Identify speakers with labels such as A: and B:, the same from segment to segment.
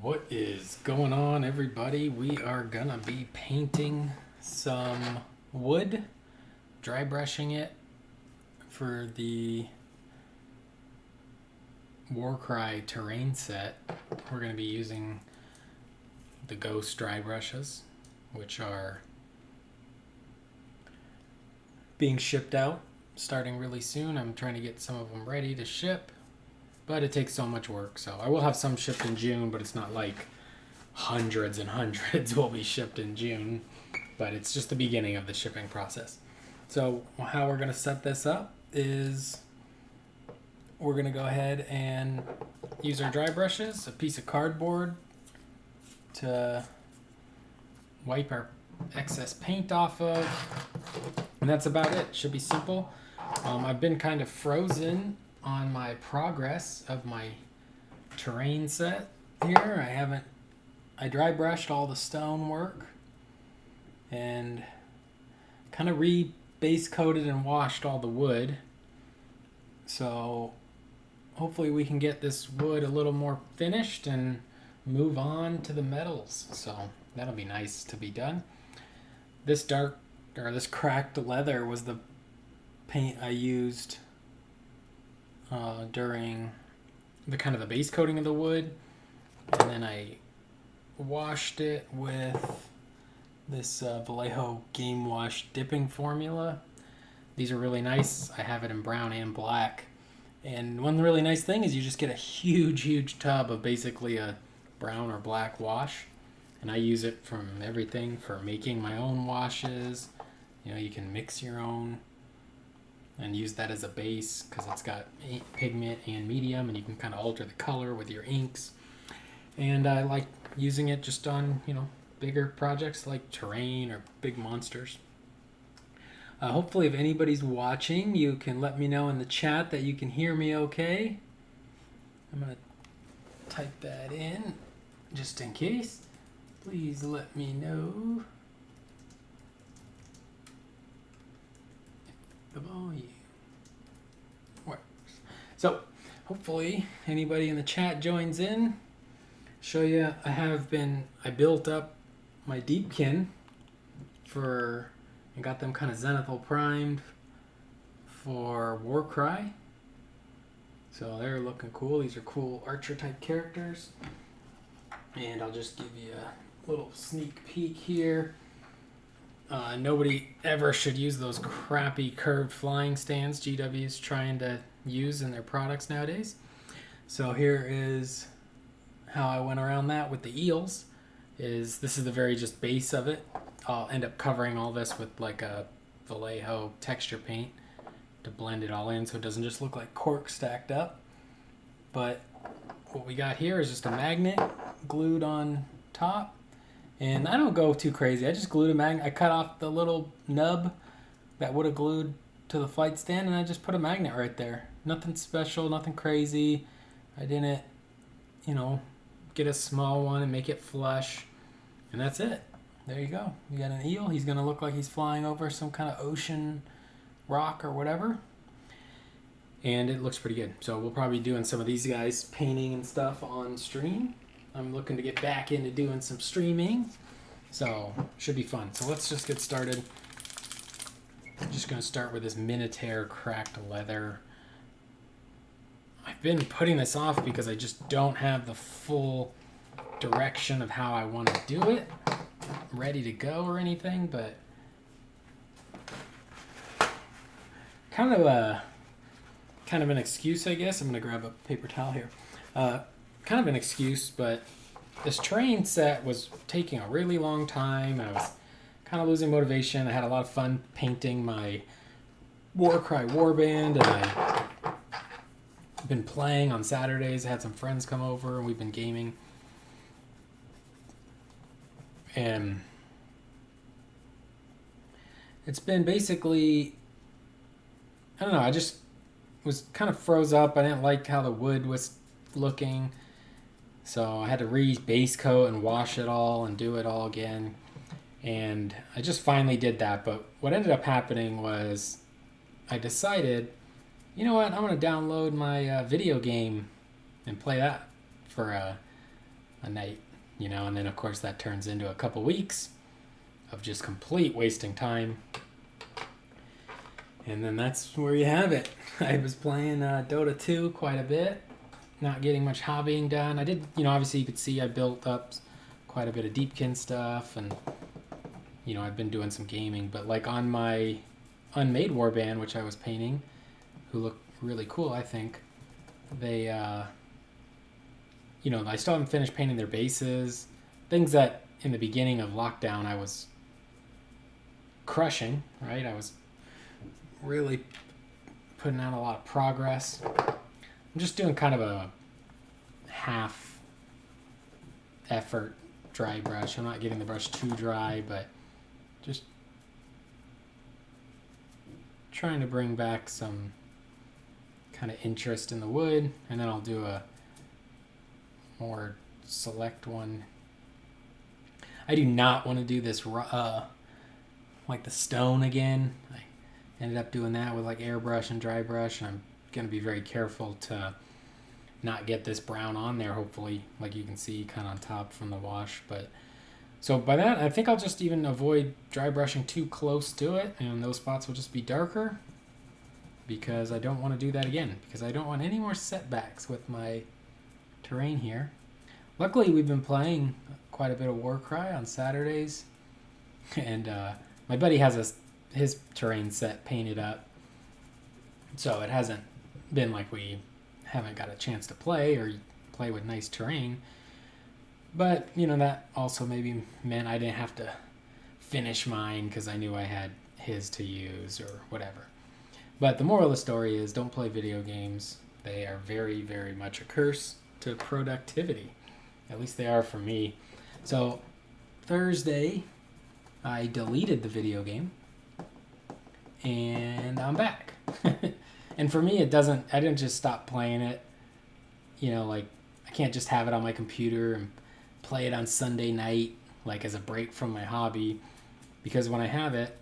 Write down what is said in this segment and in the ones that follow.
A: What is going on, everybody? We are gonna be painting some wood, dry brushing it for the Warcry terrain set. We're gonna be using the Ghost dry brushes, which are being shipped out starting really soon. I'm trying to get some of them ready to ship, but it takes so much work. So I will have some shipped in June, but it's not like hundreds and hundreds will be shipped in June, but it's just the beginning of the shipping process. So how we're going to set this up is we're going to go ahead and use our dry brushes, a piece of cardboard to wipe our excess paint off of, and that's about it. Should be simple. I've been kind of frozen on my progress of my terrain set here. I dry brushed all the stone work and kind of base coated and washed all the wood. So hopefully we can get this wood a little more finished and move on to the metals. So that'll be nice to be done. This cracked leather was the paint I used during the base coating of the wood, and then I washed it with this Vallejo Game Wash dipping formula. These are really nice. I have it in brown and black, and one really nice thing is you just get a huge tub of basically a brown or black wash, and I use it from everything for making my own washes. You can mix your own and use that as a base because it's got pigment and medium, and you can kind of alter the color with your inks. And I like using it just on bigger projects like terrain or big monsters. Hopefully, if anybody's watching, you can let me know in the chat that you can hear me okay. I'm gonna type that in just in case. Please let me know the volume works. So hopefully anybody in the chat joins in. Show you I built up my Deepkin and got them kind of zenithal primed for Warcry. So they're looking cool. These are cool archer type characters. And I'll just give you a little sneak peek here. Nobody ever should use those crappy curved flying stands GW's trying to use in their products nowadays. So here is how I went around that with the eels. This is the very just base of it. I'll end up covering all this with like a Vallejo texture paint to blend it all in so it doesn't just look like cork stacked up. But what we got here is just a magnet glued on top. And I don't go too crazy. I just glued a magnet. I cut off the little nub that would have glued to the flight stand, and I just put a magnet right there. Nothing special, nothing crazy. I didn't, get a small one and make it flush. And that's it. There you go. You got an eel. He's going to look like he's flying over some kind of ocean rock or whatever. And it looks pretty good. So we'll probably be doing some of these guys painting and stuff on stream. I'm looking to get back into doing some streaming, so should be fun. So let's just get started. I'm just going to start with this Minotaur cracked leather. I've been putting this off because I just don't have the full direction of how I want to do it ready to go or anything, but kind of an excuse, I guess. I'm going to grab a paper towel here. Kind of an excuse, but this terrain set was taking a really long time, and I was kind of losing motivation. I had a lot of fun painting my Warcry warband, and I've been playing on Saturdays. I had some friends come over, and we've been gaming. And it's been basically, I don't know, I just was kind of froze up. I didn't like how the wood was looking. So I had to base coat and wash it all and do it all again. And I just finally did that. But what ended up happening was I decided, you know what, I'm going to download my video game and play that for a night, you know, and then of course that turns into a couple weeks of just complete wasting time. And then that's where you have it. I was playing Dota 2 quite a bit, not getting much hobbying done. I did, you know, obviously you could see I built up quite a bit of Deepkin stuff, and, you know, I've been doing some gaming. But like on my unmade warband, which I was painting, who look really cool, I think, they, you know, I still haven't finished painting their bases. Things that in the beginning of lockdown I was crushing, right? I was really putting out a lot of progress. I'm just doing kind of a half effort dry brush. I'm not getting the brush too dry, but just trying to bring back some kind of interest in the wood, and then I'll do a more select one. I do not want to do this like the stone again. I ended up doing that with like airbrush and dry brush, and I'm going to be very careful to not get this brown on there, hopefully, like you can see kind of on top from the wash. But so by that, I think I'll just even avoid dry brushing too close to it, and those spots will just be darker, because I don't want to do that again, because I don't want any more setbacks with my terrain here. Luckily, we've been playing quite a bit of Warcry on Saturdays, and my buddy has his terrain set painted up, so it hasn't been like we haven't got a chance to play or play with nice terrain. But, you know, that also maybe meant I didn't have to finish mine because I knew I had his to use or whatever. But the moral of the story is, don't play video games. They are very, very much a curse to productivity. At least they are for me. So Thursday, I deleted the video game, and I'm back. And for me, I didn't just stop playing it. You know, like, I can't just have it on my computer and play it on Sunday night, like as a break from my hobby. Because when I have it,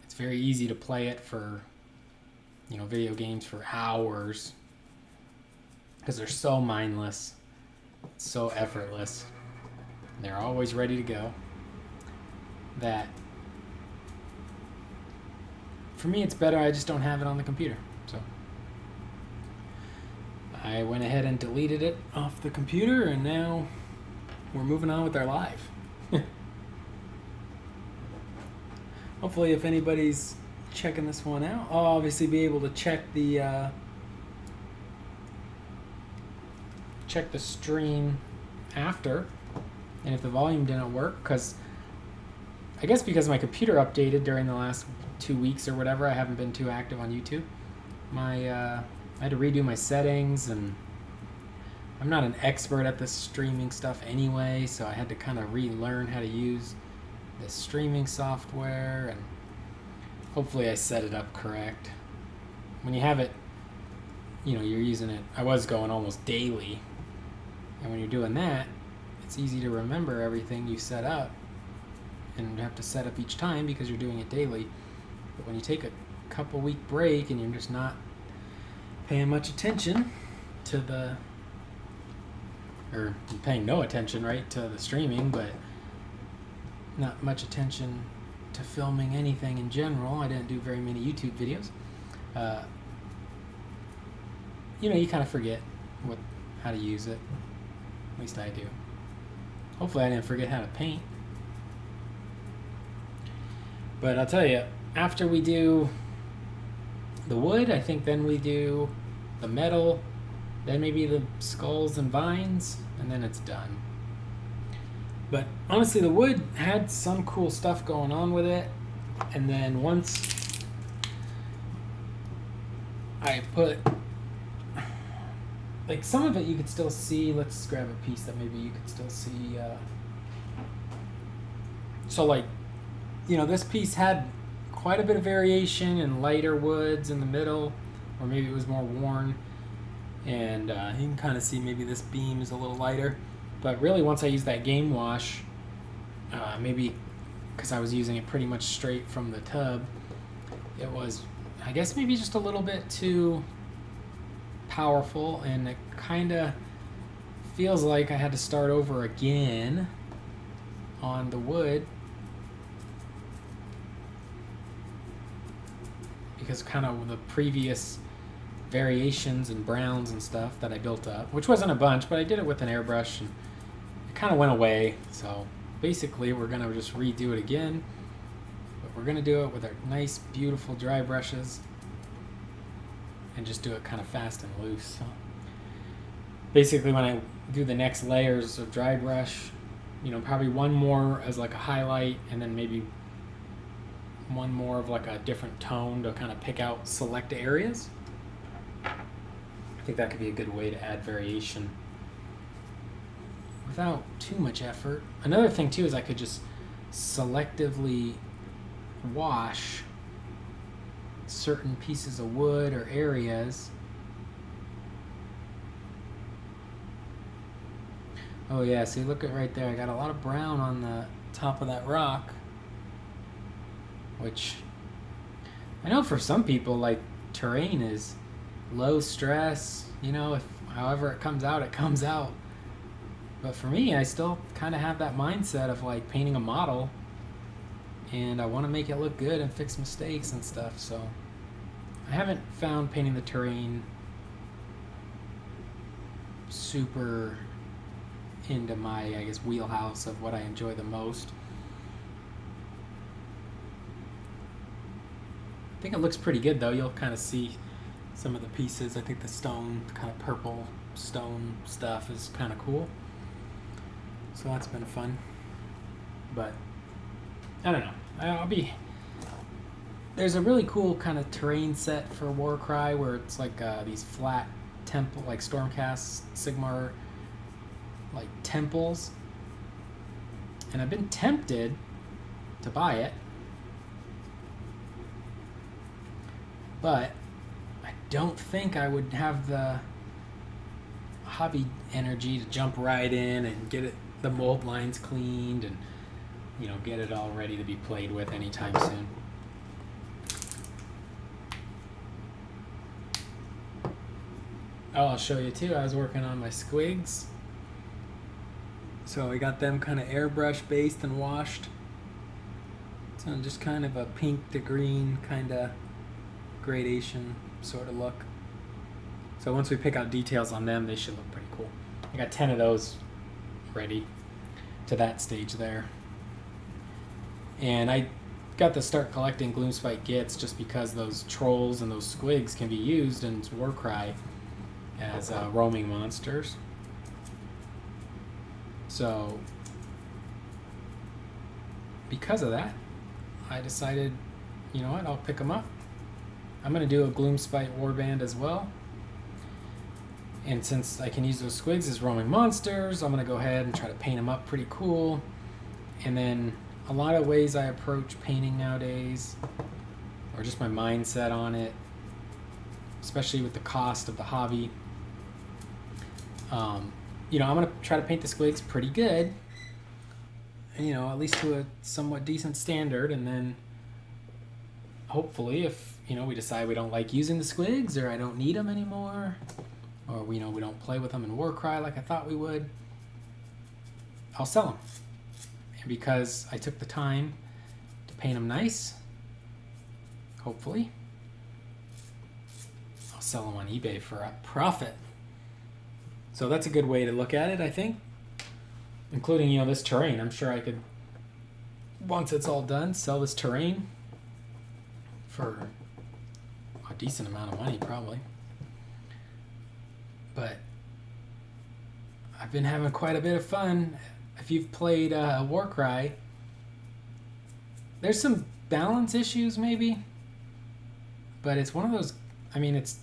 A: it's very easy to play it for, you know, video games for hours. Because they're so mindless, so effortless. They're always ready to go. That, for me, it's better I just don't have it on the computer. So I went ahead and deleted it off the computer, and now we're moving on with our life. Hopefully, if anybody's checking this one out, I'll obviously be able to check the stream after, and if the volume didn't work, because I guess because my computer updated during the last 2 weeks or whatever, I haven't been too active on YouTube. I had to redo my settings, and I'm not an expert at this streaming stuff anyway, so I had to kind of relearn how to use this streaming software, and hopefully I set it up correct. When you have it, you know, you're using it, I was going almost daily, and when you're doing that, it's easy to remember everything you set up, and you have to set up each time because you're doing it daily. But when you take a couple week break and you're just not paying much attention to or you're paying no attention, right, to the streaming, but not much attention to filming anything in general. I didn't do very many YouTube videos. You know, you kind of forget how to use it. At least I do. Hopefully I didn't forget how to paint. But I'll tell you, after we do the wood, I think then we do the metal, then maybe the skulls and vines, and then it's done. But honestly, the wood had some cool stuff going on with it, and then once I put, like, some of it you could still see. Let's grab a piece that maybe you could still see. So, like, you know, this piece had quite a bit of variation in lighter woods in the middle, or maybe it was more worn. And you can kind of see maybe this beam is a little lighter. But really, once I used that game wash, maybe because I was using it pretty much straight from the tub, it was, I guess, maybe just a little bit too powerful, and it kind of feels like I had to start over again on the wood because kind of the previous variations and browns and stuff that I built up, which wasn't a bunch, but I did it with an airbrush and it kind of went away. So basically we're going to just redo it again, but we're going to do it with our nice beautiful dry brushes and just do it kind of fast and loose. So basically when I do the next layers of dry brush, you know, probably one more as like a highlight and then maybe one more of like a different tone to kind of pick out select areas. I think that could be a good way to add variation without too much effort. Another thing too is I could just selectively wash certain pieces of wood or areas. Oh yeah, see, look at right there. I got a lot of brown on the top of that rock, which I know for some people, like, terrain is low stress, you know, if however it comes out, it comes out. But for me, I still kind of have that mindset of like painting a model and I want to make it look good and fix mistakes and stuff. So I haven't found painting the terrain super into my, I guess, wheelhouse of what I enjoy the most. I think it looks pretty good though. You'll kind of see some of the pieces. I think the stone, kind of purple stone stuff is kind of cool. So that's been fun. But I don't know. There's a really cool kind of terrain set for Warcry where it's like these flat temple, like Stormcast Sigmar, like temples. And I've been tempted to buy it, but I don't think I would have the hobby energy to jump right in and get the mold lines cleaned and, you know, get it all ready to be played with anytime soon. Oh, I'll show you too. I was working on my squigs. So I got them kind of airbrush based and washed. So just kind of a pink to green kind of gradation sort of look. So once we pick out details on them, they should look pretty cool. I got 10 of those ready to that stage there. And I got to start collecting Gloomspite Gits just because those trolls and those squigs can be used in Warcry as roaming monsters. So because of that, I decided, you know what, I'll pick them up. I'm going to do a Gloomspite Warband as well. And since I can use those squigs as roaming monsters, I'm going to go ahead and try to paint them up pretty cool. And then a lot of ways I approach painting nowadays, or just my mindset on it, especially with the cost of the hobby. You know, I'm going to try to paint the squigs pretty good, you know, at least to a somewhat decent standard. And then hopefully if, you know, we decide we don't like using the squigs or I don't need them anymore, or we know we don't play with them in Warcry like I thought we would, I'll sell them. And because I took the time to paint them nice, hopefully, I'll sell them on eBay for a profit. So that's a good way to look at it, I think. Including, you know, this terrain. I'm sure I could, once it's all done, sell this terrain for a decent amount of money, probably. But I've been having quite a bit of fun. If you've played Warcry, there's some balance issues maybe, but it's one of those, I mean, it's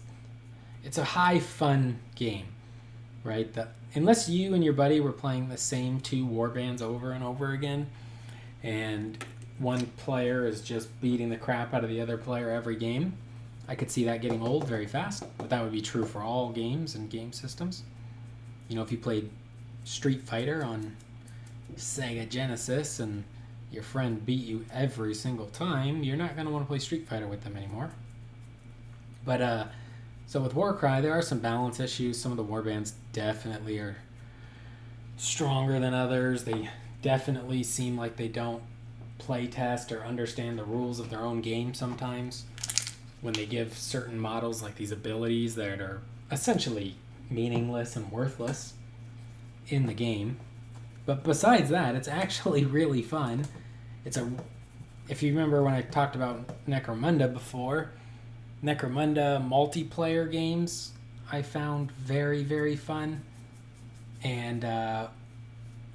A: a high fun game, right? Unless you and your buddy were playing the same two warbands over and over again, and one player is just beating the crap out of the other player every game, I could see that getting old very fast. But that would be true for all games and game systems. You know, if you played Street Fighter on Sega Genesis and your friend beat you every single time, you're not going to want to play Street Fighter with them anymore. But so with Warcry, there are some balance issues. Some of the warbands definitely are stronger than others. They definitely seem like they don't play test or understand the rules of their own game sometimes when they give certain models like these abilities that are essentially meaningless and worthless in the game. But besides that, it's actually really fun. If you remember when I talked about Necromunda before, Necromunda multiplayer games I found very, very fun. And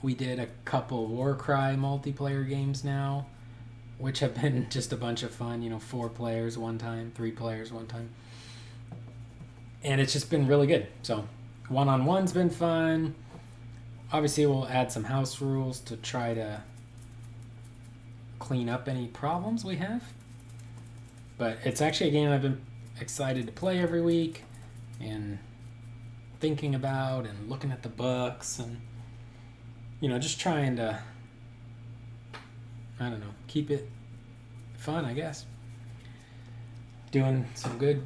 A: we did a couple Warcry multiplayer games now, which have been just a bunch of fun. 4 players one time, 3 players one time. And it's just been really good. So one-on-one's been fun. Obviously, we'll add some house rules to try to clean up any problems we have. But it's actually a game I've been excited to play every week and thinking about and looking at the books and, just trying to, I don't know, keep it fun, I guess. Doing some good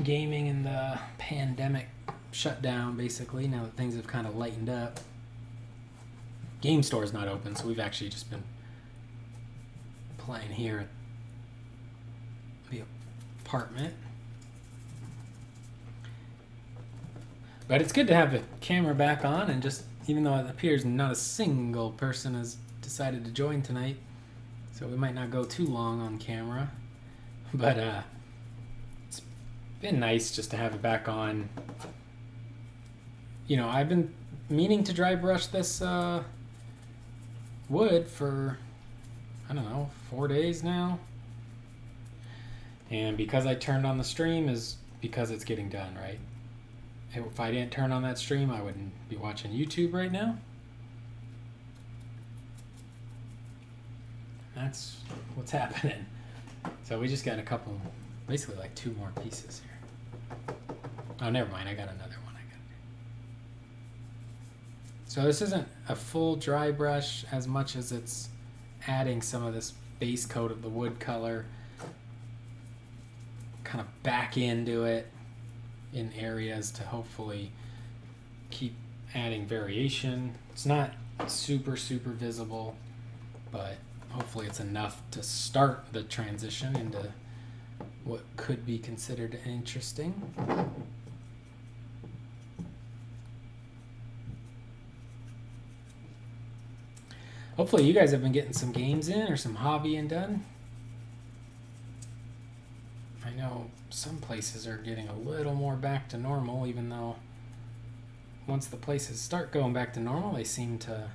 A: gaming in the pandemic shutdown, basically, now that things have kind of lightened up. Game store's not open, so we've actually just been playing here at the apartment. But it's good to have the camera back on, and just, even though it appears not a single person has decided to join tonight, so we might not go too long on camera. But it's been nice just to have it back on. I've been meaning to dry brush this wood for, 4 days now. And because I turned on the stream is because it's getting done, right? If I didn't turn on that stream, I wouldn't be watching YouTube right now. That's what's happening. So we just got a couple, basically like 2 more pieces here. Oh, never mind. I got another one. So this isn't a full dry brush as much as it's adding some of this base coat of the wood color kind of back into it in areas to hopefully keep adding variation. It's not super visible, but hopefully it's enough to start the transition into what could be considered interesting. Hopefully you guys have been getting some games in or some hobbying done. I know some places are getting a little more back to normal, even though once the places start going back to normal, they seem to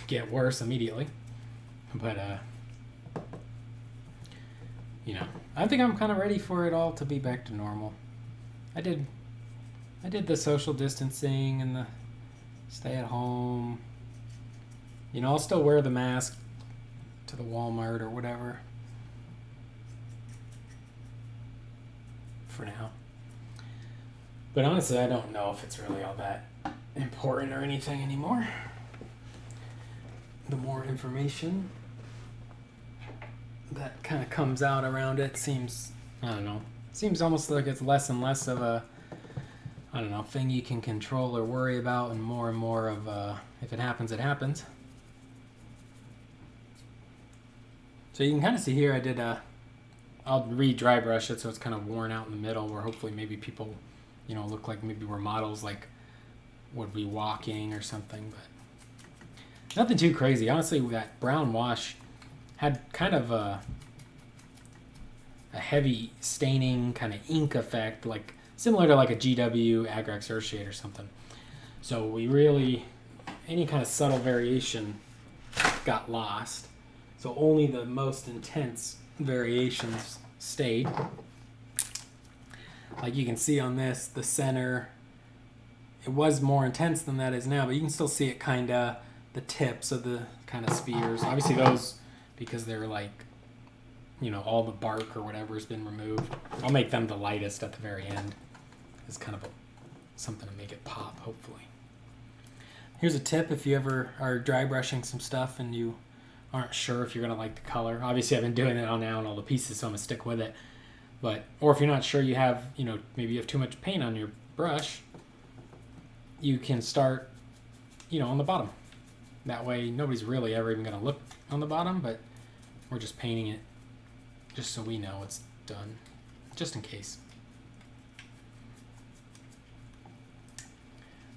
A: get worse immediately. But, I think I'm kind of ready for it all to be back to normal. I did the social distancing and the stay at home. I'll still wear the mask to the Walmart or whatever for now. But honestly, I don't know if it's really all that important or anything anymore. The more information that kind of comes out around it seems almost like it's less and less of a, thing you can control or worry about, and more of if it happens, it happens. So you can kind of see here I'll re-dry brush it so it's kind of worn out in the middle, where hopefully maybe people, look like maybe we're models like would be walking or something, but nothing too crazy. Honestly, that brown wash had kind of a heavy staining kind of ink effect, like similar to like a GW Agrax Earthshade or something. So any kind of subtle variation got lost. So only the most intense variations stayed. Like you can see on this, the center, it was more intense than that is now, but you can still see it the tips of the kind of spears. Obviously those, because they're like, all the bark or whatever has been removed. I'll make them the lightest at the very end. It's kind of something to make it pop, hopefully. Here's a tip if you ever are dry brushing some stuff and you aren't sure if you're going to like the color. Obviously, I've been doing it now on all the pieces, so I'm going to stick with it. Or if you're not sure you have, maybe you have too much paint on your brush, you can start on the bottom. That way nobody's really ever even going to look on the bottom, but we're just painting it just so we know it's done, just in case.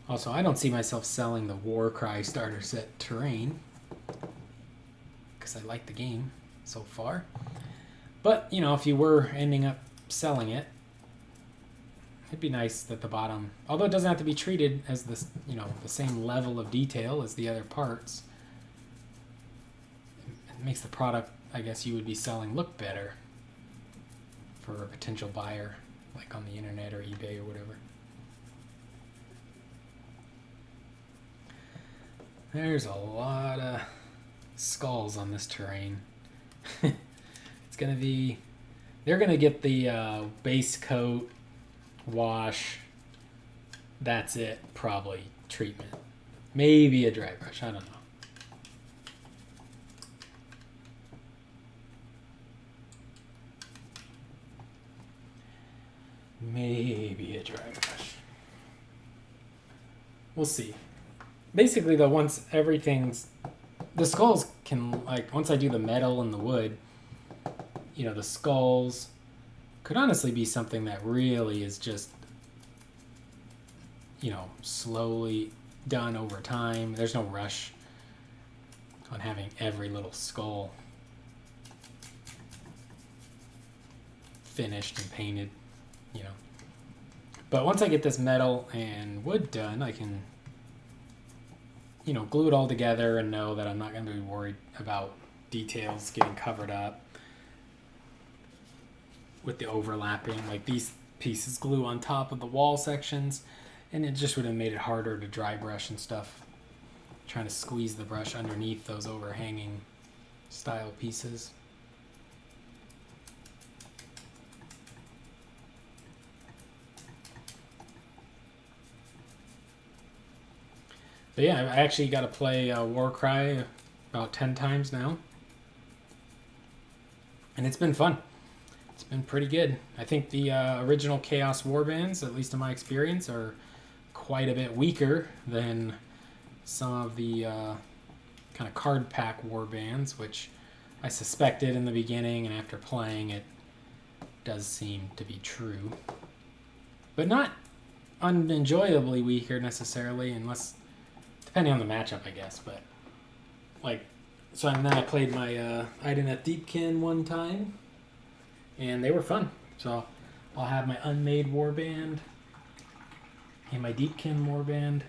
A: Also, I don't see myself selling the Warcry starter set terrain because I like the game so far. But, if you were ending up selling it, it'd be nice that the bottom, although it doesn't have to be treated as this, the same level of detail as the other parts, it makes the product, I guess you would be selling, look better for a potential buyer, like on the internet or eBay or whatever. There's a lot of skulls on this terrain. It's going to be, they're going to get the base coat, wash, that's it, probably, treatment. Maybe a dry brush, I don't know. Maybe a dry brush. We'll see. Basically, though, once everything's... The skulls can, once I do the metal and the wood, the skulls could honestly be something that really is just, slowly done over time. There's no rush on having every little skull finished and painted, But once I get this metal and wood done, I can... glue it all together and know that I'm not going to be worried about details getting covered up with the overlapping. Like these pieces glue on top of the wall sections, and it just would have made it harder to dry brush and stuff. Trying to squeeze the brush underneath those overhanging style pieces. But yeah, I actually got to play Warcry about 10 times now. And it's been fun. It's been pretty good. I think the original Chaos Warbands, at least in my experience, are quite a bit weaker than some of the kind of card pack Warbands, which I suspected in the beginning, and after playing it does seem to be true. But not unenjoyably weaker necessarily, unless... depending on the matchup, I guess, but so then I played my Idanet Deepkin one time, and they were fun. So I'll have my Unmade Warband and my Deepkin Warband,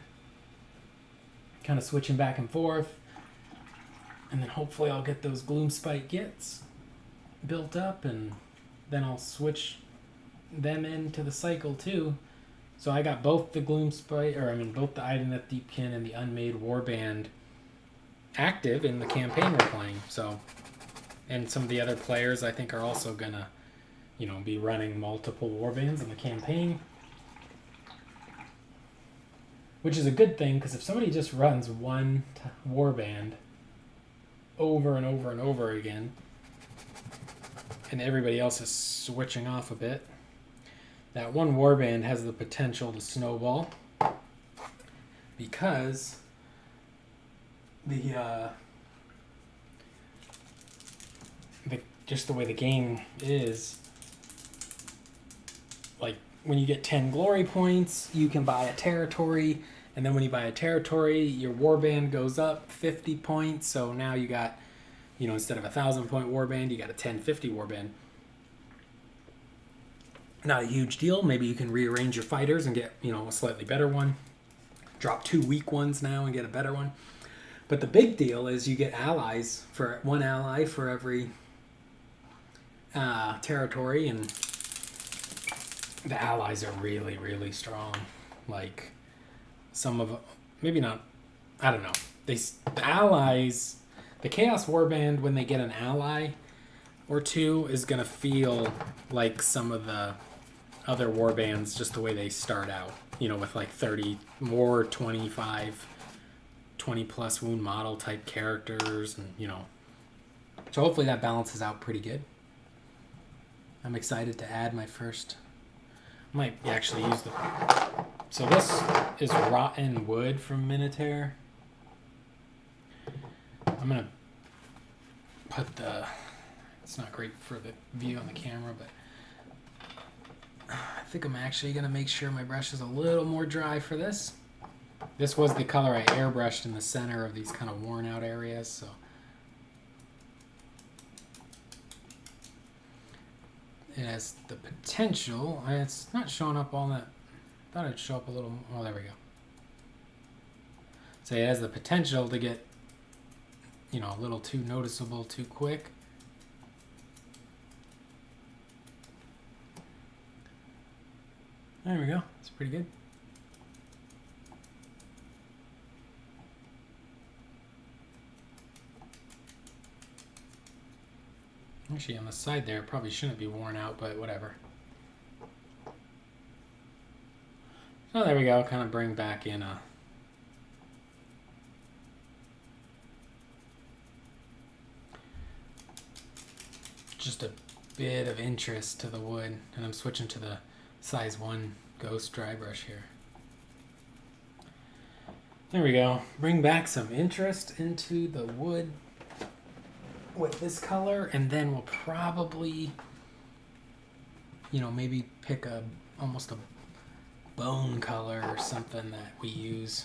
A: kind of switching back and forth, and then hopefully I'll get those Gloomspite Gits built up, and then I'll switch them into the cycle too. So I got both the Gloomspite, both the Idanet Deepkin and the Unmade Warband active in the campaign we're playing. So, and some of the other players I think are also gonna, be running multiple Warbands in the campaign, which is a good thing, because if somebody just runs one Warband over and over and over again, and everybody else is switching off a bit, that one Warband has the potential to snowball, because just the way the game is, when you get 10 glory points, you can buy a territory, and then when you buy a territory, your Warband goes up 50 points, so now you got, instead of a 1,000-point Warband, you got a 1050 Warband. Not a huge deal. Maybe you can rearrange your fighters and get, a slightly better one. Drop 2 weak ones now and get a better one. But the big deal is you get allies, for one ally for every territory, and the allies are really, really strong. Some of, maybe not, I don't know. The allies, the Chaos Warband, when they get an ally or two, is going to feel like some of the other warbands, just the way they start out, with 30 more 25 20 plus wound model type characters, and so hopefully that balances out pretty good. I'm excited to add my first, I might actually use so this is rotten wood from Minotaur. I'm gonna put it's not great for the view on the camera, but I think I'm actually gonna make sure my brush is a little more dry for this. This was the color I airbrushed in the center of these kind of worn out areas, so it has the potential, and it's not showing up all that. I thought it'd show up a little more. Oh, there we go. So it has the potential to get, you know, a little too noticeable too quick. There we go. It's pretty good. Actually, on the side there, it probably shouldn't be worn out, but whatever. So there we go. Kind of bring back in a just a bit of interest to the wood, and I'm switching to the size 1 ghost dry brush here. There we go. Bring back some interest into the wood with this color, and then we'll probably, you know, maybe pick almost a bone color or something that we use.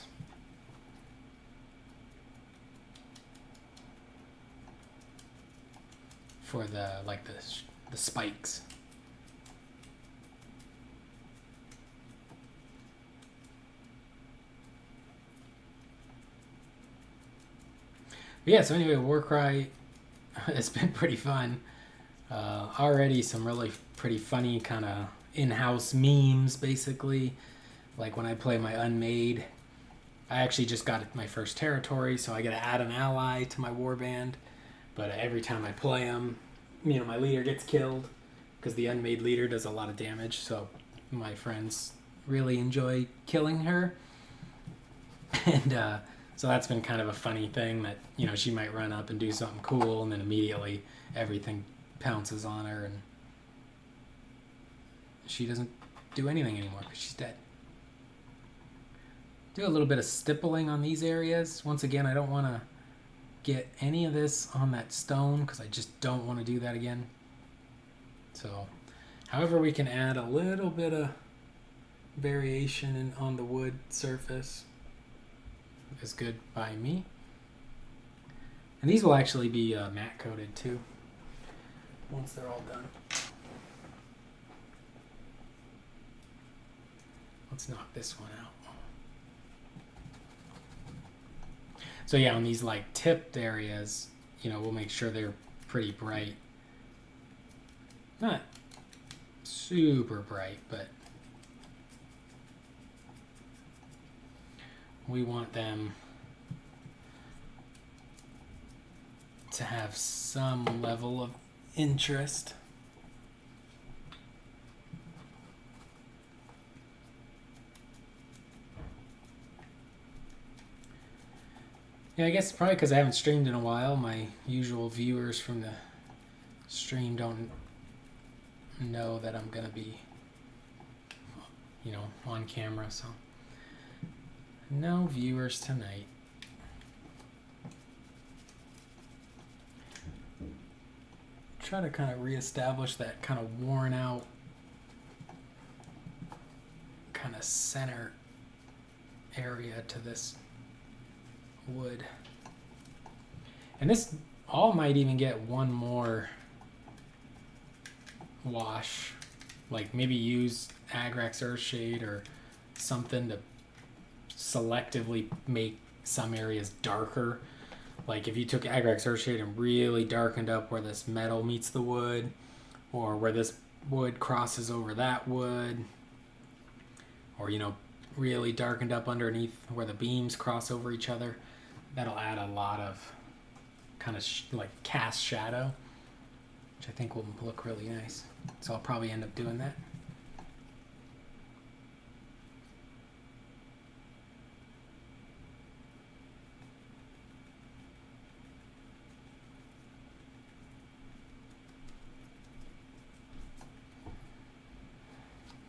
A: For the spikes. But yeah, so anyway, Warcry has been pretty fun. Already some really pretty funny kind of in-house memes, basically. Like when I play my unmade, I actually just got my first territory, so I got to add an ally to my warband. But every time I play them, you know, my leader gets killed because the unmade leader does a lot of damage. So my friends really enjoy killing her. And so that's been kind of a funny thing that, you know, she might run up and do something cool and then immediately everything pounces on her and she doesn't do anything anymore because she's dead. Do a little bit of stippling on these areas. Once again, I don't want to get any of this on that stone because I just don't want to do that again. So, however we can add a little bit of variation on the wood surface is good by me. And these will actually be matte coated too once they're all done. Let's knock this one out. So yeah, on these like tipped areas, you know, we'll make sure they're pretty bright. Not super bright, but we want them to have some level of interest. Yeah, I guess probably because I haven't streamed in a while, my usual viewers from the stream don't know that I'm going to be, you know, on camera, so no viewers tonight. Try to kind of reestablish that kind of worn out kind of center area to this wood. And this all might even get one more wash, like maybe use Agrax Earthshade or something to selectively make some areas darker. Like if you took Agrax Earthshade and really darkened up where this metal meets the wood, or where this wood crosses over that wood, or, you know, really darkened up underneath where the beams cross over each other, that'll add a lot of kind of like cast shadow, which I think will look really nice. So I'll probably end up doing that.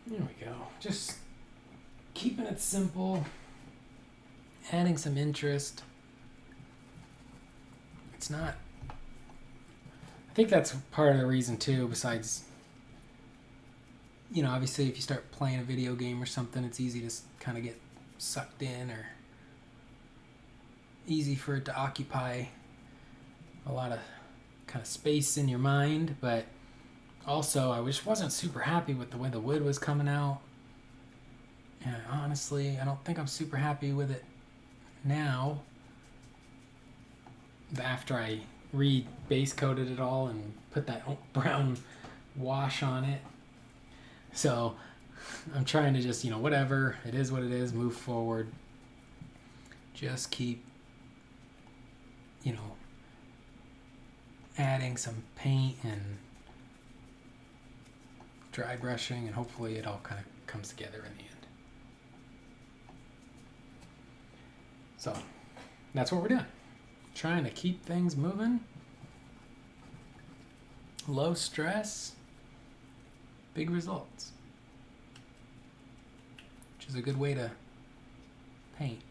A: There we go. Just keeping it simple, adding some interest. it's not. I think that's part of the reason too, besides, obviously if you start playing a video game or something, it's easy to kind of get sucked in, or easy for it to occupy a lot of kind of space in your mind. But also I just wasn't super happy with the way the wood was coming out. And honestly, I don't think I'm super happy with it now, after I base coated it all and put that brown wash on it. So I'm trying to just, whatever, it is what it is, move forward. Just keep, adding some paint and dry brushing, and hopefully it all kind of comes together in the end. So that's what we're doing. Trying to keep things moving. Low stress, big results. Which is a good way to paint.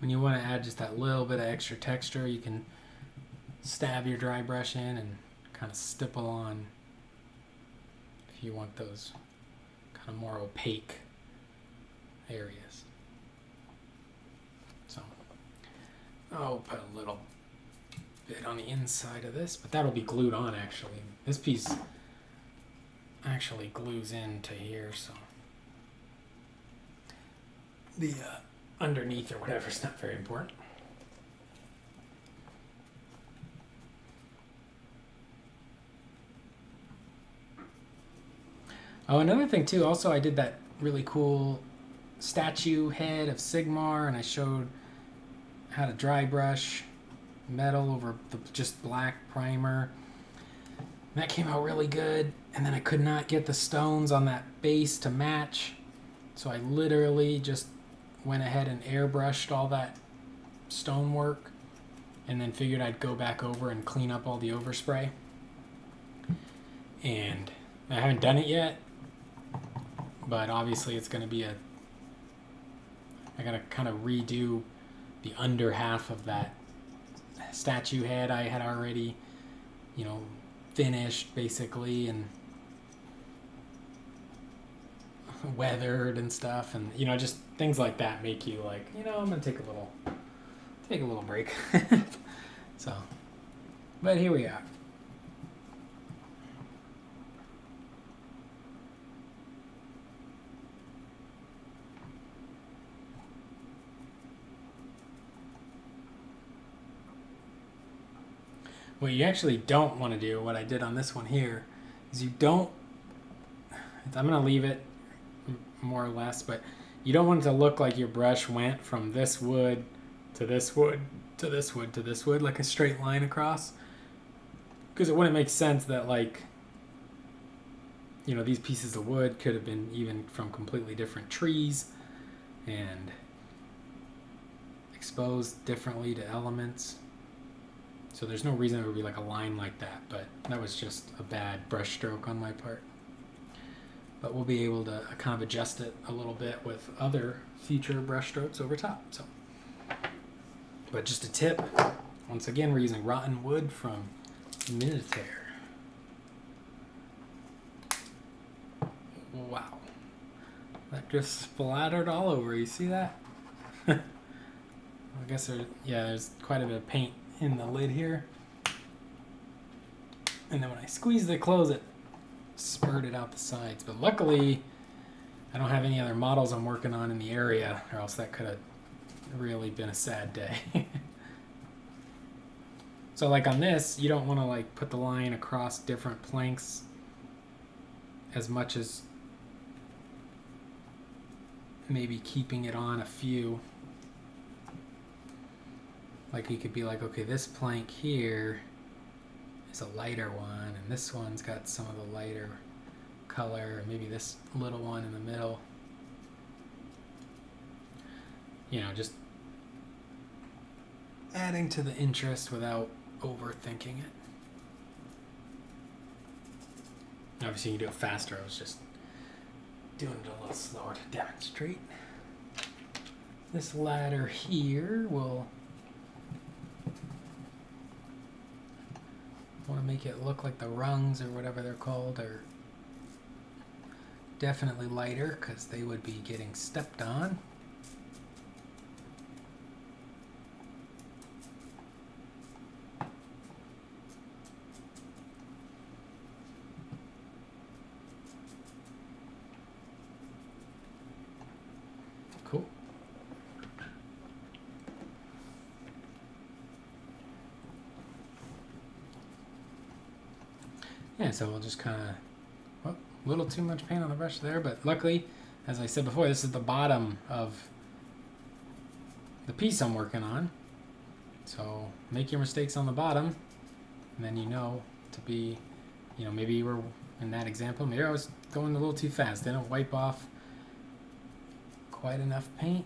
A: When you want to add just that little bit of extra texture, you can stab your dry brush in and kind of stipple on if you want those kind of more opaque areas. So I'll put a little bit on the inside of this, but that'll be glued on actually. This piece actually glues into here, so the underneath or whatever is not very important. Oh, another thing too, also I did that really cool statue head of Sigmar, and I showed how to dry brush metal over the just black primer. And that came out really good, and then I could not get the stones on that base to match, so I literally just went ahead and airbrushed all that stonework, and then figured I'd go back over and clean up all the overspray. And I haven't done it yet, but obviously it's going to be I got to kind of redo the under half of that statue head I had already, finished basically, and weathered and stuff, and just things like that make you like, I'm gonna take a little break. So, but here we are. What you actually don't want to do, what I did on this one here, is I'm going to leave it more or less, but you don't want it to look like your brush went from this wood to this wood to this wood to this wood, like a straight line across. Because it wouldn't make sense that, like, these pieces of wood could have been even from completely different trees and exposed differently to elements. So there's no reason it would be like a line like that, but that was just a bad brush stroke on my part. But we'll be able to kind of adjust it a little bit with other future brush strokes over top. So, but just a tip, once again, we're using rotten wood from Militaire. Wow, that just splattered all over. You see that? I guess there's quite a bit of paint in the lid here, and then when I squeezed it close, it spurted out the sides. But luckily I don't have any other models I'm working on in the area, or else that could have really been a sad day. So like on this, you don't want to like put the line across different planks as much as maybe keeping it on a few. Like you could be like, okay, this plank here is a lighter one, and this one's got some of the lighter color, or maybe this little one in the middle you know, just adding to the interest without overthinking it. Obviously, you can do it faster. I was just doing it a little slower to demonstrate. This ladder here will want to make it look like the rungs or whatever they're called are definitely lighter because they would be getting stepped on. Cool. Yeah, so we'll just kind of, well, a little too much paint on the brush there, but luckily, as I said before, this is the bottom of the piece I'm working on. So make your mistakes on the bottom, and then you know to be, you know, maybe you were, in that example, maybe I was going a little too fast. Didn't wipe off quite enough paint.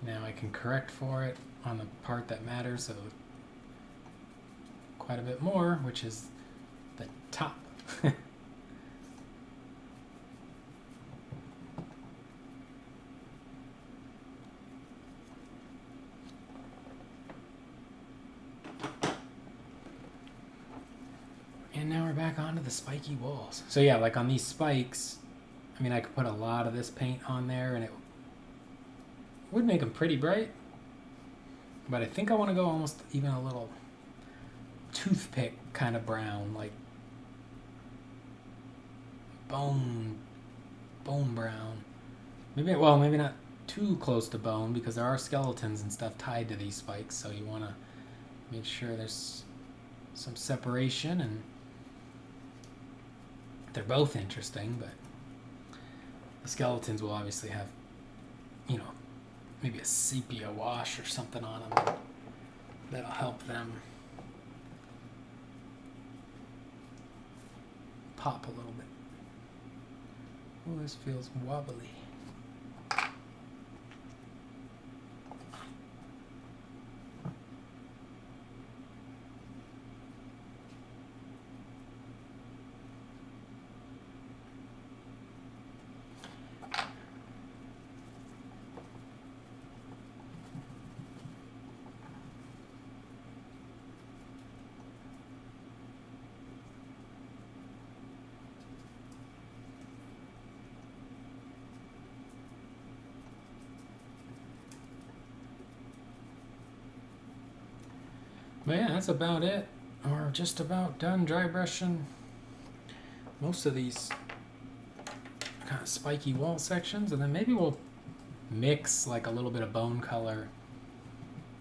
A: Now I can correct for it on the part that matters, so quite a bit more, which is the top. And now we're back onto the spiky walls. So yeah, like on these spikes, I mean, I could put a lot of this paint on there and it would make them pretty bright. But I think I want to go almost even a little toothpick kind of brown, like bone brown. Maybe, well, maybe not too close to bone because there are skeletons and stuff tied to these spikes, so you want to make sure there's some separation, and they're both interesting, but the skeletons will obviously have, you know, maybe a sepia wash or something on them that'll help them pop a little bit. Oh, this feels wobbly. But yeah, that's about it. We're just about done dry brushing most of these kind of spiky wall sections, and then maybe we'll mix like a little bit of bone color.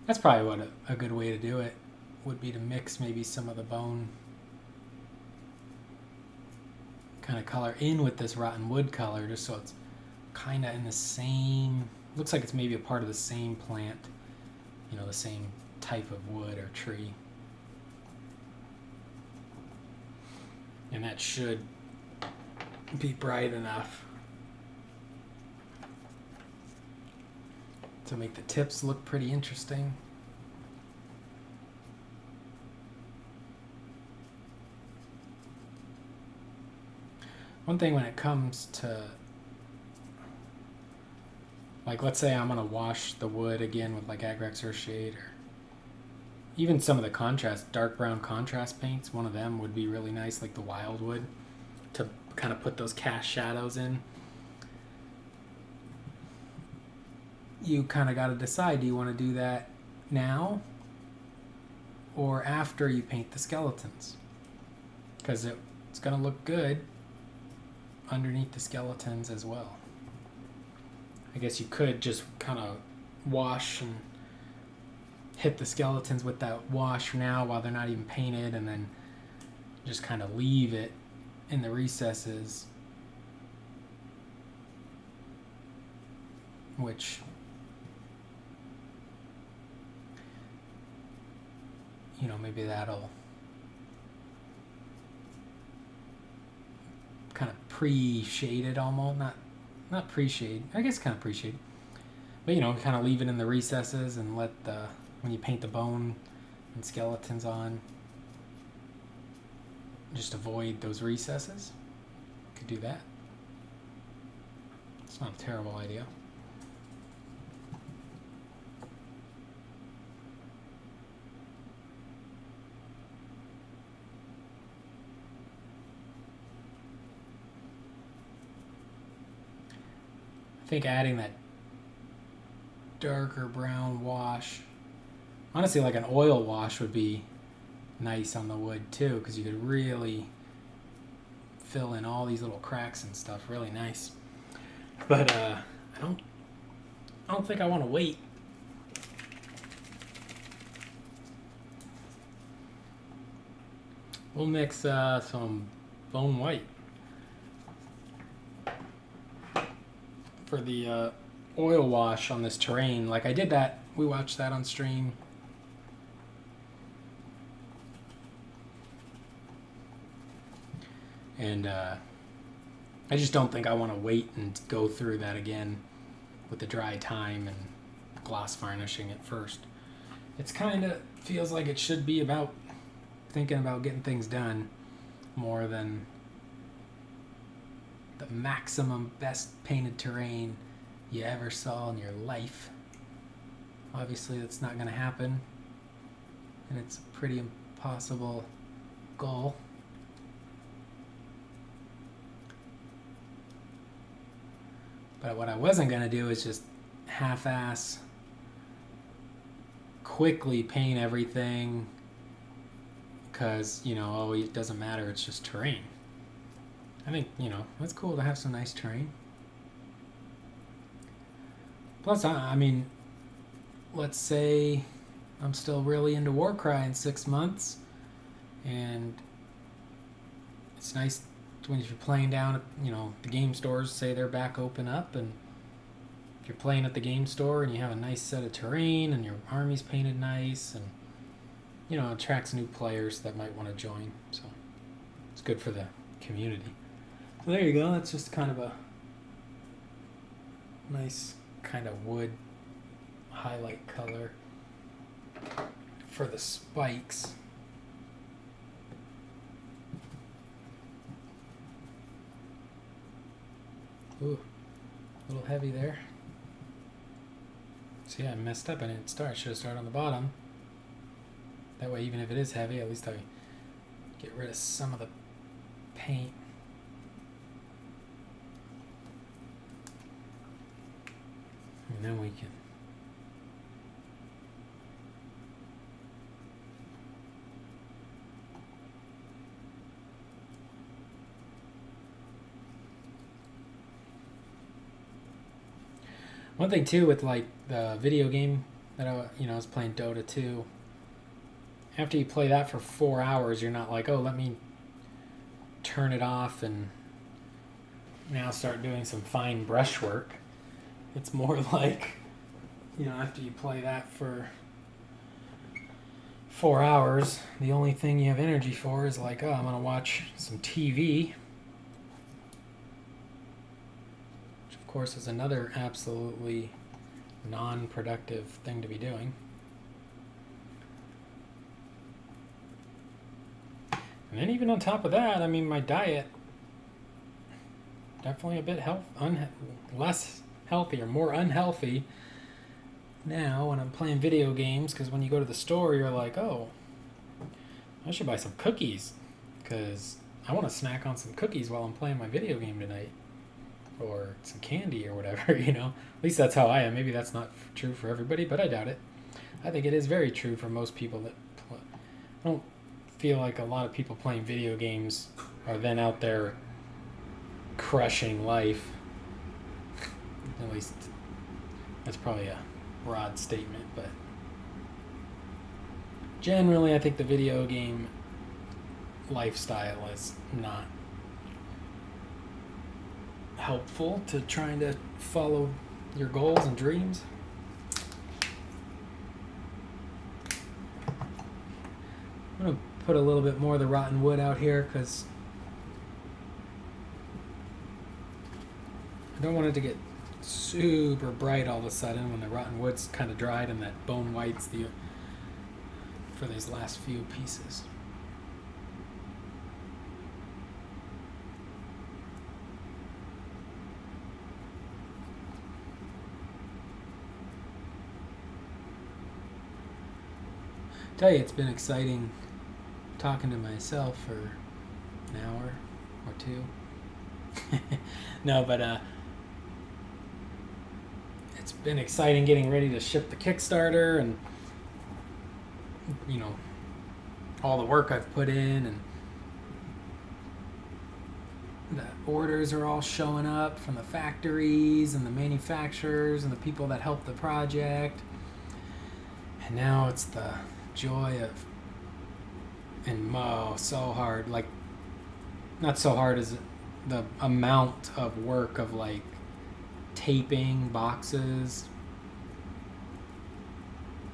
A: That's probably what a good way to do it would be, to mix maybe some of the bone kind of color in with this rotten wood color, just so it's kind of in the same, looks like it's maybe a part of the same plant, you know, the same type of wood or tree. And that should be bright enough to make the tips look pretty interesting. One thing when it comes to, like, let's say I'm going to wash the wood again with like Agrax Earthshade, or even some of the contrast, dark brown contrast paints, one of them would be really nice, like the Wildwood, to kind of put those cast shadows in. You kind of got to decide, do you want to do that now or after you paint the skeletons? Because it's going to look good underneath the skeletons as well. I guess you could just kind of wash and hit the skeletons with that wash now while they're not even painted, and then just kind of leave it in the recesses, which, you know, maybe that'll kind of pre-shaded almost, not pre-shade, I guess kind of pre-shade, but you know, kind of leave it in the recesses and let when you paint the bone and skeletons on, just avoid those recesses. Could do that. It's not a terrible idea. I think adding that darker brown wash, honestly like an oil wash would be nice on the wood too, because you could really fill in all these little cracks and stuff really nice. But I don't think I want to wait. We'll mix some bone white for the oil wash on this terrain. Like I did that, we watched that on stream. And I just don't think I want to wait and go through that again with the dry time and gloss varnishing it first. It's kind of feels like it should be about thinking about getting things done more than the maximum best painted terrain you ever saw in your life. Obviously that's not going to happen, and it's a pretty impossible goal. But what I wasn't going to do is just half-ass quickly paint everything because, you know, oh, it doesn't matter, it's just terrain. I think, you know, it's cool to have some nice terrain. Plus, I mean, let's say I'm still really into Warcry in 6 months, and it's nice when you're playing down at, you know, the game stores, say they're back open up, and if you're playing at the game store and you have a nice set of terrain and your army's painted nice, and, you know, it attracts new players that might want to join, so it's good for the community. So there you go, that's just kind of a nice kind of wood highlight color for the spikes. Ooh, a little heavy there. See, I messed up. I didn't start. Should have started on the bottom. That way, even if it is heavy, at least I get rid of some of the paint. And then we can one thing too with like the video game that I was playing Dota 2. After you play that for 4 hours, you're not like, oh, let me turn it off and now start doing some fine brushwork. It's more like, you know, after you play that for 4 hours, the only thing you have energy for is like, oh, I'm gonna watch some TV. Of course, is another absolutely non-productive thing to be doing. And then even on top of that, I mean, my diet, definitely a bit less healthy or more unhealthy now when I'm playing video games, because when you go to the store, you're like, oh, I should buy some cookies because I want to snack on some cookies while I'm playing my video game tonight. Or some candy or whatever, you know. At least that's how I am. Maybe that's not true for everybody, but I doubt it. I think it is very true for most people that play. I don't feel like a lot of people playing video games are then out there crushing life. At least that's probably a broad statement, but generally I think the video game lifestyle is not helpful to trying to follow your goals and dreams. I'm going to put a little bit more of the rotten wood out here because don't want it to get super bright all of a sudden when the rotten wood's kind of dried and that bone white's for these last few pieces. Tell you, it's been exciting talking to myself for an hour or two. No, but it's been exciting getting ready to ship the Kickstarter, and you know, all the work I've put in, and the orders are all showing up from the factories and the manufacturers and the people that help the project. And now it's the joy of, and so hard, like not so hard as the amount of work of like taping boxes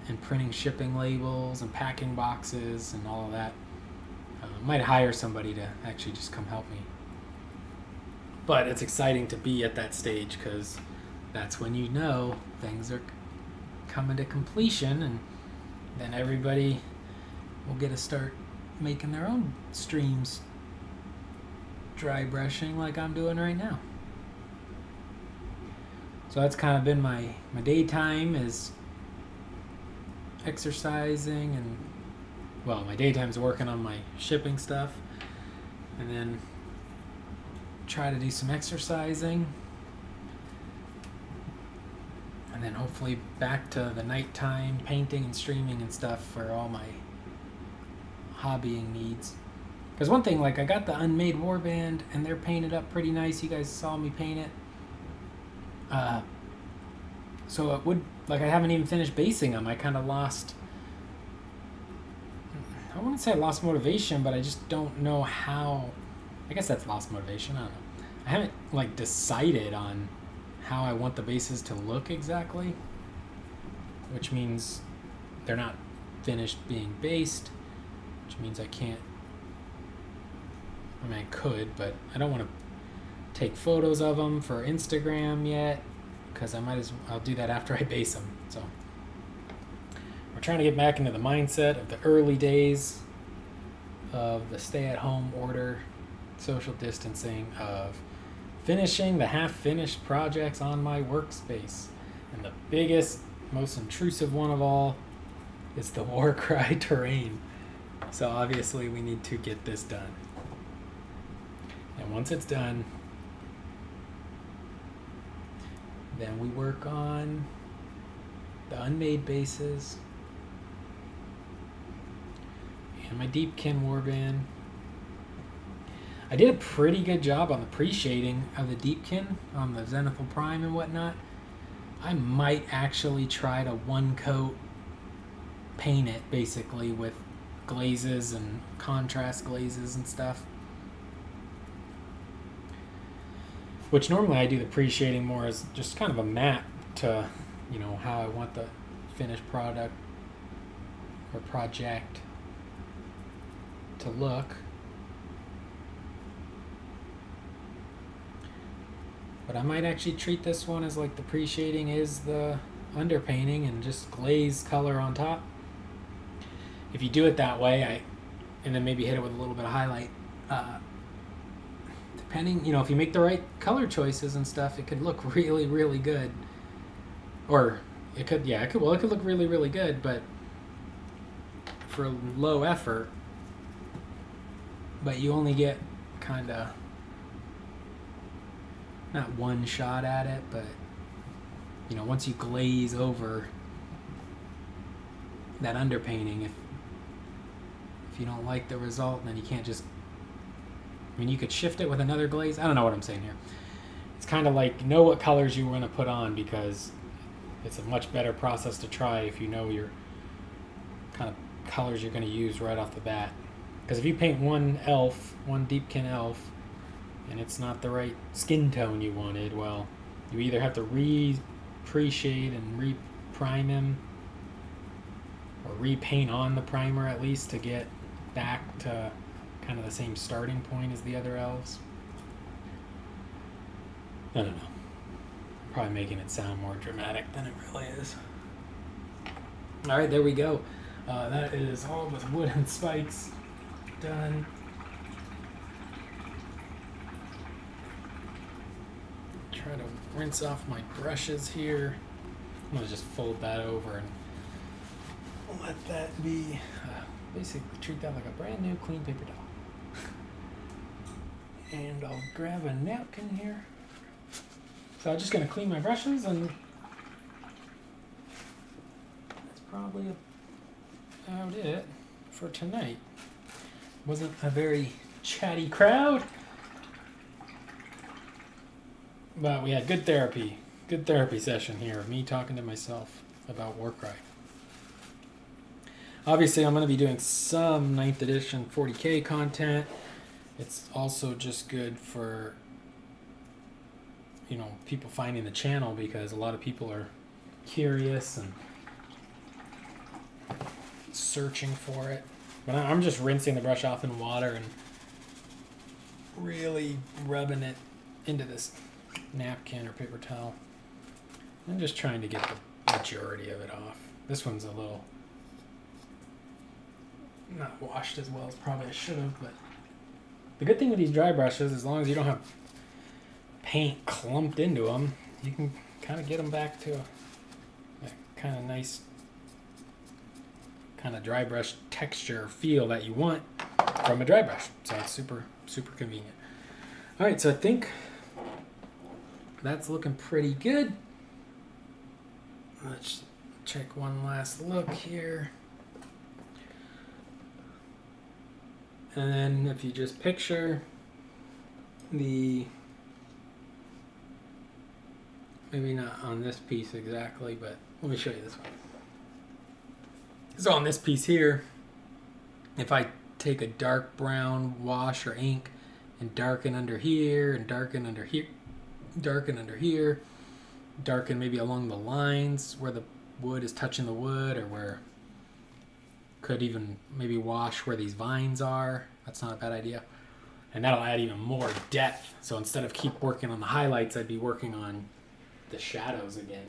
A: and printing shipping labels and packing boxes and all of that. Might hire somebody to actually just come help me. But it's exciting to be at that stage, because that's when you know things are coming to completion, and then everybody will get to start making their own streams dry brushing like I'm doing right now. So that's kind of been my daytime, is exercising, and well, my daytime's working on my shipping stuff, and then try to do some exercising, and then hopefully back to the nighttime painting and streaming and stuff for all my hobbying needs. Because one thing, like, I got the unmade warband and they're painted up pretty nice. You guys saw me paint it. So it would, like, I haven't even finished basing them. I kind of lost, I wouldn't say I lost motivation, but I just don't know how. I guess that's lost motivation. I don't know. I haven't like decided on how I want the bases to look exactly, which means they're not finished being based, which means I can't. I mean, I could, but I don't want to take photos of them for Instagram yet, because I'll do that after I base them. So we're trying to get back into the mindset of the early days of the stay-at-home order, social distancing, of finishing the half-finished projects on my workspace. And the biggest, most intrusive one of all is the Warcry terrain. So obviously we need to get this done. And once it's done, then we work on the unmade bases and my Deepkin warband. I did a pretty good job on the pre-shading of the Deepkin on the Zenithal Prime and whatnot. I might actually try to one-coat paint it, basically, with glazes and contrast glazes and stuff. Which normally I do the pre-shading more as just kind of a map to, you know, how I want the finished product or project to look. But I might actually treat this one as like the pre-shading is the underpainting and just glaze color on top. If you do it that way, and then maybe hit it with a little bit of highlight, depending, you know, if you make the right color choices and stuff, it could look really, really good. Or it could look really, really good, but for low effort. But you only get kind of not one shot at it, but you know, once you glaze over that underpainting, if you don't like the result, then you can't just, I mean, you could shift it with another glaze. I don't know what I'm saying here. It's kind of like, know what colors you want to put on, because it's a much better process to try if you know your kind of colors you're going to use right off the bat. Because if you paint one Deepkin elf, and it's not the right skin tone you wanted, well, you either have to pre-shade and re-prime him, or repaint on the primer at least to get back to kind of the same starting point as the other elves. I don't know. Probably making it sound more dramatic than it really is. All right, there we go. That is all with wooden spikes done. Try to rinse off my brushes here. I'm gonna just fold that over and let that be, basically treat that like a brand new clean paper towel. And I'll grab a napkin here. So I'm just gonna clean my brushes, and that's probably about it for tonight. Wasn't a very chatty crowd, but we had good therapy session here of me talking to myself about Warcry. Obviously, I'm going to be doing some 9th edition 40k content. It's also just good for, you know, people finding the channel, because a lot of people are curious and searching for it. But I'm just rinsing the brush off in water and really rubbing it into this napkin or paper towel. I'm just trying to get the majority of it off. This one's a little not washed as well as probably I should have, but the good thing with these dry brushes, as long as you don't have paint clumped into them, you can kind of get them back to a kind of nice kind of dry brush texture feel that you want from a dry brush. So it's super, super convenient. All right, so I think that's looking pretty good. Let's check one last look here. And then if you just picture the, maybe not on this piece exactly, but let me show you this one. So on this piece here, if I take a dark brown wash or ink and darken under here and darken under here, darken under here, darken maybe along the lines where the wood is touching the wood, or where could even maybe wash where these vines are. That's not a bad idea. And that'll add even more depth. So instead of keep working on the highlights, I'd be working on the shadows again.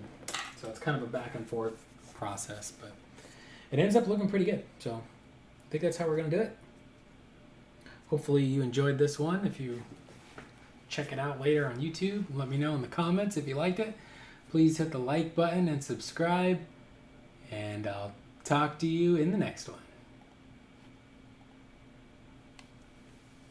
A: So it's kind of a back and forth process, but it ends up looking pretty good. So I think that's how we're going to do it. Hopefully you enjoyed this one. If you check it out later on YouTube, let me know in the comments if you liked it. Please hit the like button and subscribe. And I'll talk to you in the next one.